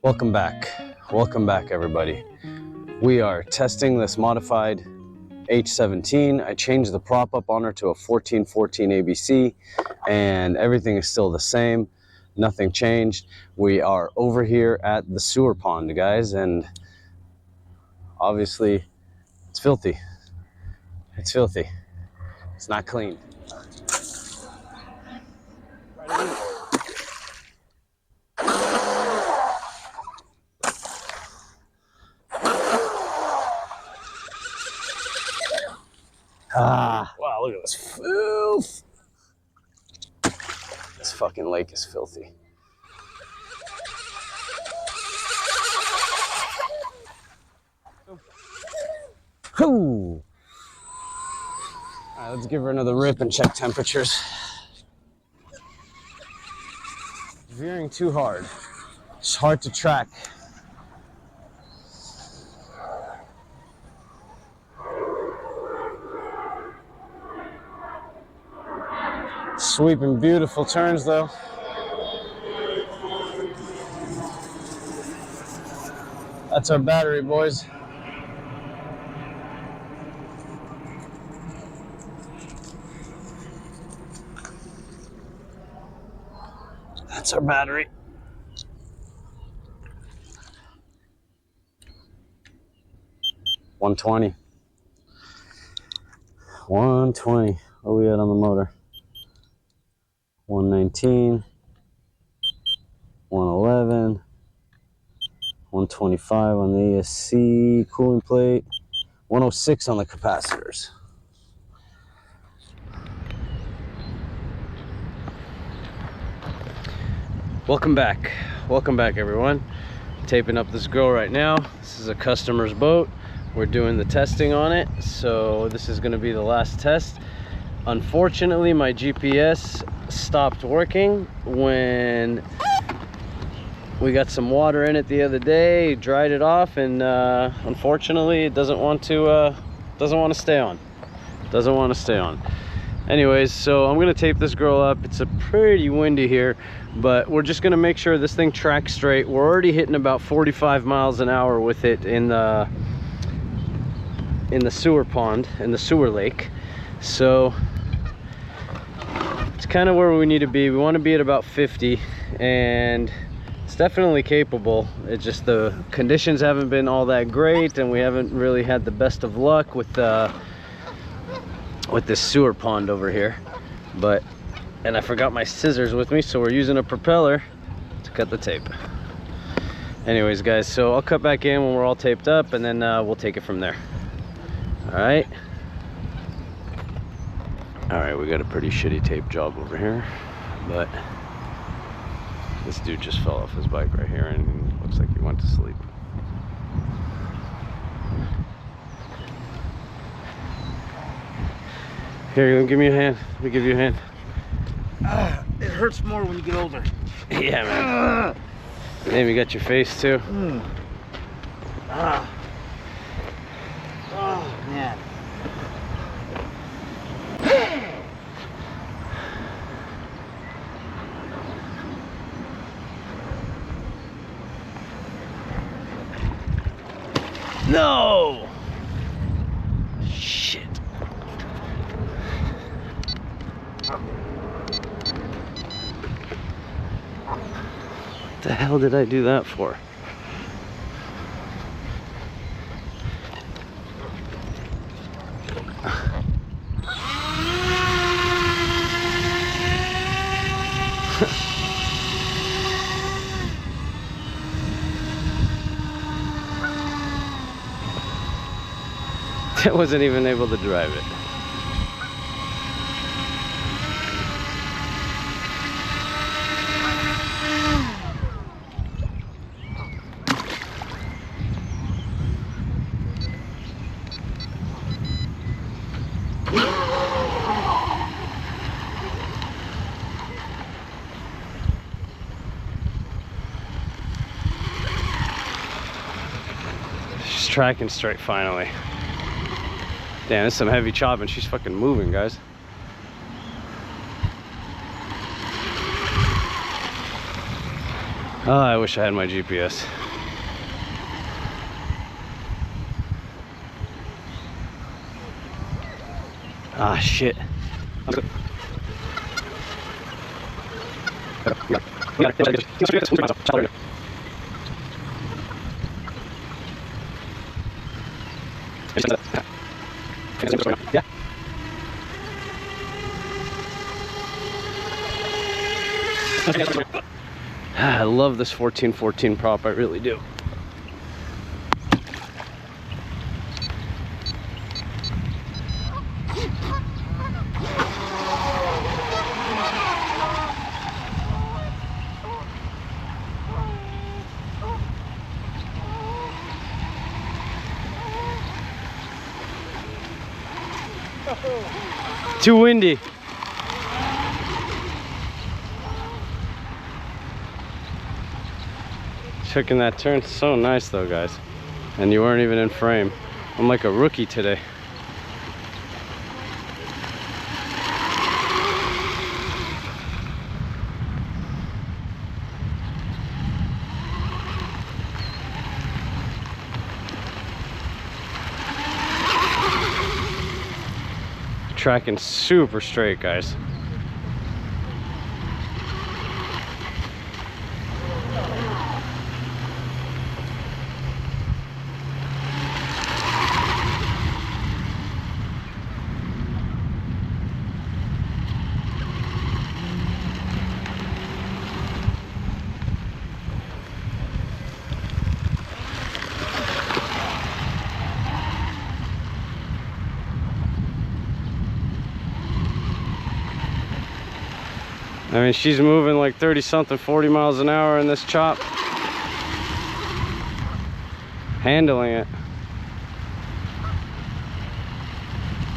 Welcome back. Welcome back, everybody. We are testing this modified H17. I changed the prop up on her to a 1414 ABC, and everything is still the same. Nothing changed. We are over here at the sewer pond, guys, and obviously it's filthy. It's filthy. It's not clean. Wow, look at this filth. This fucking lake is filthy. All right, let's give her another rip and check temperatures. Veering too hard. It's hard to track. Sweeping beautiful turns though. That's our battery, boys. That's our battery. $120. $120. What are we at on the motor? 119, 111, 125 on the ESC cooling plate, 106 on the capacitors. Welcome back. Welcome back, everyone. Taping up this girl right now. This is a customer's boat. We're doing the testing on it, so this is going to be the last test. Unfortunately, my GPS stopped working when we got some water in it the other day, dried it off, and unfortunately it doesn't want to stay on. Anyways, so I'm gonna tape this girl up. It's a pretty windy here, but we're just gonna make sure this thing tracks straight. We're already hitting about 45 miles an hour with it in the sewer pond, in the sewer lake. So it's kind of where we need to be. We want to be at about 50, and it's definitely capable. It's just the conditions haven't been all that great, and we haven't really had the best of luck with this sewer pond over here. And I forgot my scissors with me, so we're using a propeller to cut the tape. Anyways, guys, so I'll cut back in when we're all taped up, and then we'll take it from there. All right. Alright, we got a pretty shitty tape job over here, but this dude just fell off his bike right here and looks like he went to sleep. Here, give me a hand. Let me give you a hand. It hurts more when you get older. Yeah, man. Damn, you got your face too. Oh, man. No! Shit. What the hell did I do that for? I wasn't even able to drive it. She's tracking straight finally. Damn, this is some heavy chopping. She's fucking moving, guys. Oh, I wish I had my GPS. Ah, shit. Yeah. I love this 14-14 prop, I really do. Too windy. Checking that turn, so nice though, guys. And you weren't even in frame. I'm like a rookie today. Tracking super straight, guys. I mean, she's moving like 30 something, 40 miles an hour in this chop. Handling it.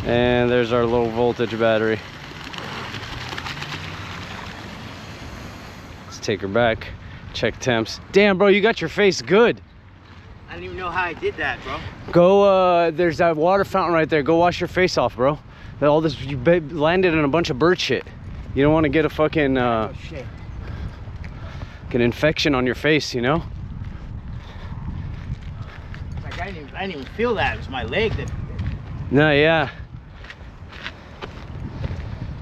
And there's our low voltage battery. Let's take her back, check temps. Damn, bro, you got your face good. I don't even know how I did that, bro. Go, there's that water fountain right there. Go wash your face off, bro. All this, you landed in a bunch of bird shit. You don't want to get a fucking Oh, shit. Get an infection on your face, you know? Like I didn't even feel that. It was my leg that. No, yeah.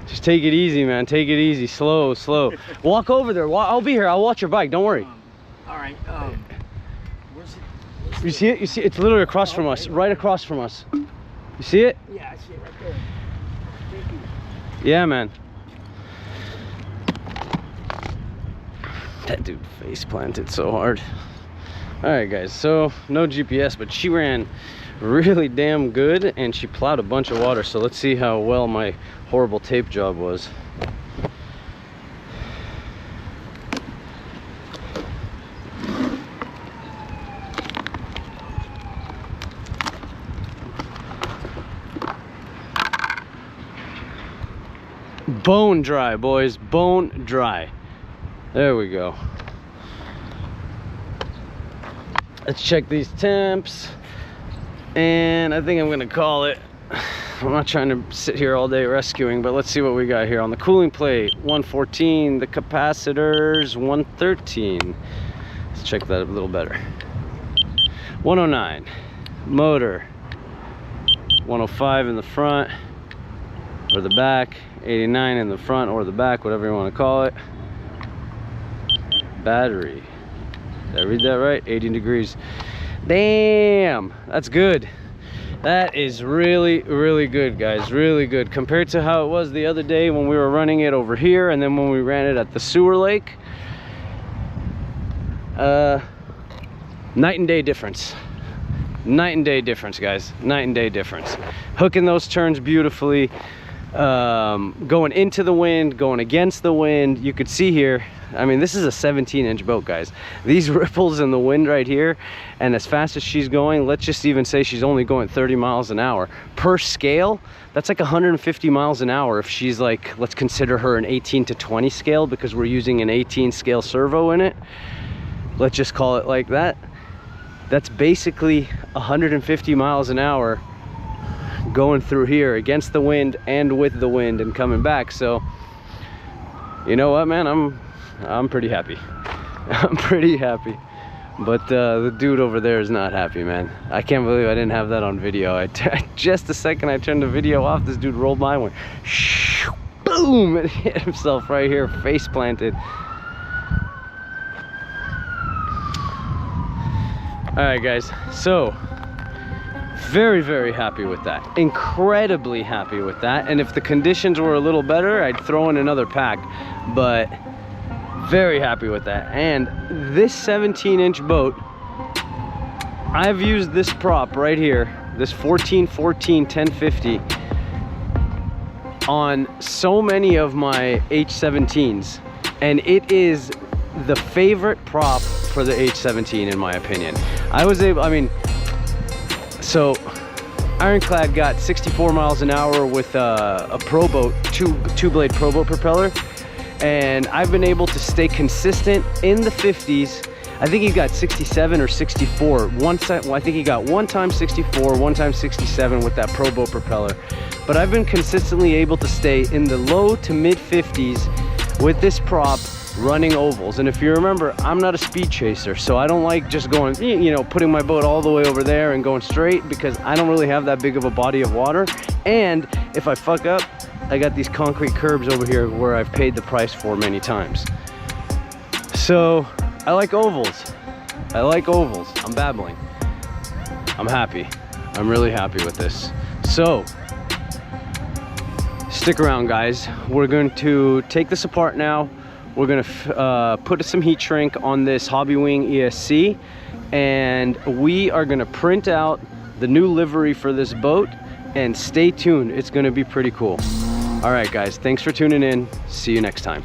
Just take it easy, man. Take it easy. Slow, slow. Walk over there. I'll be here. I'll watch your bike. Don't worry. All right. Where's it? You see it? You see it? It's literally across from us. Right across from us. You see it? Yeah, I see it right there. Thank you. Yeah, man. That dude face planted so hard. All right, guys, so no GPS, but she ran really damn good and she plowed a bunch of water. So let's see how well my horrible tape job was. Bone dry, boys, bone dry. There we go. Let's check these temps. And I think I'm gonna call it. I'm not trying to sit here all day rescuing, but let's see what we got here. On the cooling plate, 114. The capacitors, 113. Let's check that a little better. 109. Motor, 105 in the front or the back. 89 in the front or the back, whatever you want to call it. Battery, did I read that right? 80 degrees. Damn, that's good. That is really, really good, guys. Really good compared to how it was the other day when we were running it over here and then when we ran it at the sewer lake. Night and day difference. Night and day difference, guys. Night and day difference. Hooking those turns beautifully. Going into the wind, going against the wind. You could see here, I mean, this is a 17-inch boat, guys. These ripples in the wind right here, and as fast as she's going, let's just even say she's only going 30 miles an hour. Per scale, that's like 150 miles an hour if she's like, let's consider her an 18 to 20 scale because we're using an 18 scale servo in it. Let's just call it like that. That's basically 150 miles an hour going through here against the wind and with the wind and coming back. So you know what, man, I'm pretty happy. I'm pretty happy. But the dude over there is not happy, man. I can't believe I didn't have that on video. Just the second I turned the video off, this dude rolled by and went, shh, boom, and hit himself right here, face planted. All right, guys, so very, very happy with that. Incredibly happy with that. And if the conditions were a little better, I'd throw in another pack, but very happy with that. And this 17-inch boat, I've used this prop right here, this 1414 1050, on so many of my H17s, and it is the favorite prop for the H17 in my opinion. So Ironclad got 64 miles an hour with a Pro Boat, two-blade Pro Boat propeller, and I've been able to stay consistent in the 50s. I think he got 67 or 64. I think he got one time 64, one time 67 with that Pro Boat propeller. But I've been consistently able to stay in the low to mid 50s with this prop running ovals. And if you remember, I'm not a speed chaser, so I don't like just going, you know, putting my boat all the way over there and going straight, because I don't really have that big of a body of water. And if I fuck up, I got these concrete curbs over here where I've paid the price for many times. So I like ovals. I like ovals. I'm babbling. I'm happy. I'm really happy with this. So stick around, guys. We're going to take this apart now. We're going to put some heat shrink on this Hobbywing ESC, and we are going to print out the new livery for this boat, and stay tuned. It's going to be pretty cool. All right, guys, thanks for tuning in. See you next time.